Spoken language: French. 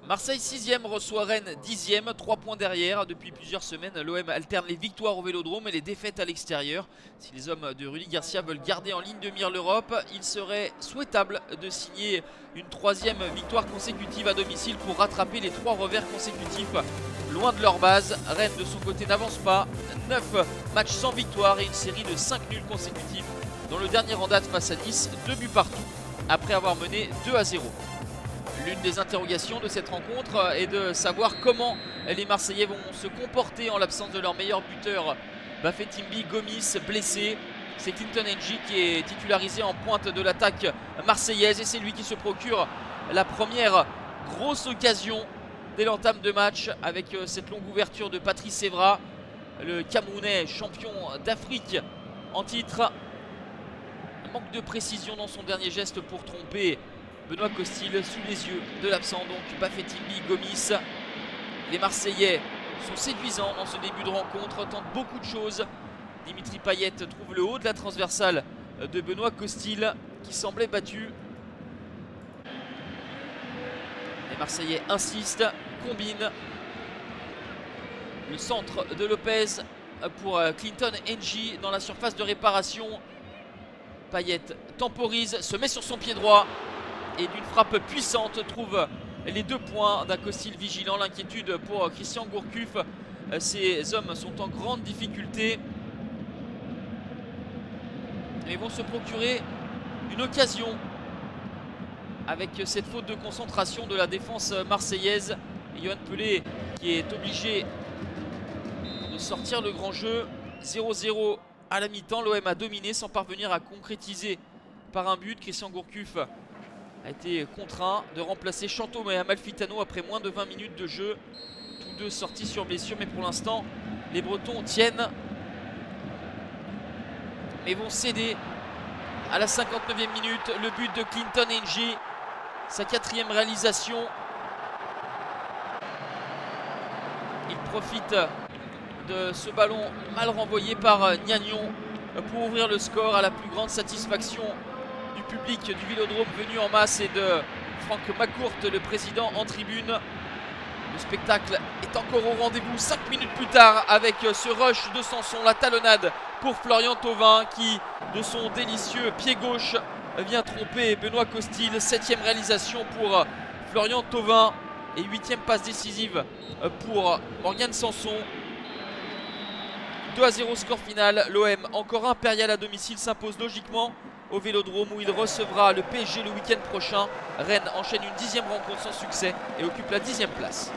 Marseille 6ème reçoit Rennes 10ème, 3 points derrière. Depuis plusieurs semaines, l'OM alterne les victoires au Vélodrome et les défaites à l'extérieur. Si les hommes de Rudy Garcia veulent garder en ligne de mire l'Europe, il serait souhaitable de signer une 3e victoire consécutive à domicile pour rattraper les 3 revers consécutifs loin de leur base. Rennes de son côté n'avance pas, 9 matchs sans victoire et une série de 5 nuls consécutifs, dont le dernier en date face à Nice, 2 buts partout après avoir mené 2-0. L'une des interrogations de cette rencontre est de savoir comment les Marseillais vont se comporter en l'absence de leur meilleur buteur Bafétimbi Gomis, blessé. C'est Clinton N'Jie qui est titularisé en pointe de l'attaque marseillaise et c'est lui qui se procure la première grosse occasion dès l'entame de match avec cette longue ouverture de Patrice Evra, le Camerounais champion d'Afrique en titre. Manque de précision dans son dernier geste pour tromper Benoît Costil sous les yeux de l'absent donc Bafétimbi Gomis. Les Marseillais sont séduisants dans ce début de rencontre, tentent beaucoup de choses. Dimitri Payet trouve le haut de la transversale de Benoît Costil qui semblait battu. Les Marseillais insistent, combinent. Le centre de Lopez pour Clinton N'Jie dans la surface de réparation. Payet temporise, se met sur son pied droit et d'une frappe puissante trouve les 2 points d'un Costil vigilant. L'inquiétude pour Christian Gourcuff, ces hommes sont en grande difficulté et vont se procurer une occasion avec cette faute de concentration de la défense marseillaise. Et Yoann Pelé qui est obligé de sortir le grand jeu. 0-0 à la mi-temps, l'OM a dominé sans parvenir à concrétiser par un but. Christian Gourcuff a été contraint de remplacer Chantôme et Amalfitano après moins de 20 minutes de jeu. Tous deux sortis sur blessure, mais pour l'instant, les Bretons tiennent. Mais vont céder à la 59e minute. Le but de Clinton N'Jie, sa 4e réalisation. Il profite de ce ballon mal renvoyé par Gnagnon pour ouvrir le score à la plus grande satisfaction du public du Vélodrome venu en masse et de Franck Macourt, le président en tribune. Le spectacle est encore au rendez-vous 5 minutes plus tard avec ce rush de Sanson, la talonnade pour Florian Thauvin qui de son délicieux pied gauche vient tromper Benoît Costil. 7e réalisation pour Florian Thauvin et 8e passe décisive pour Morgan Sanson. 2-0 score final. L'OM, encore impérial à domicile, s'impose logiquement au Vélodrome où il recevra le PSG le week-end prochain. Rennes enchaîne une 10e rencontre sans succès et occupe la 10e place.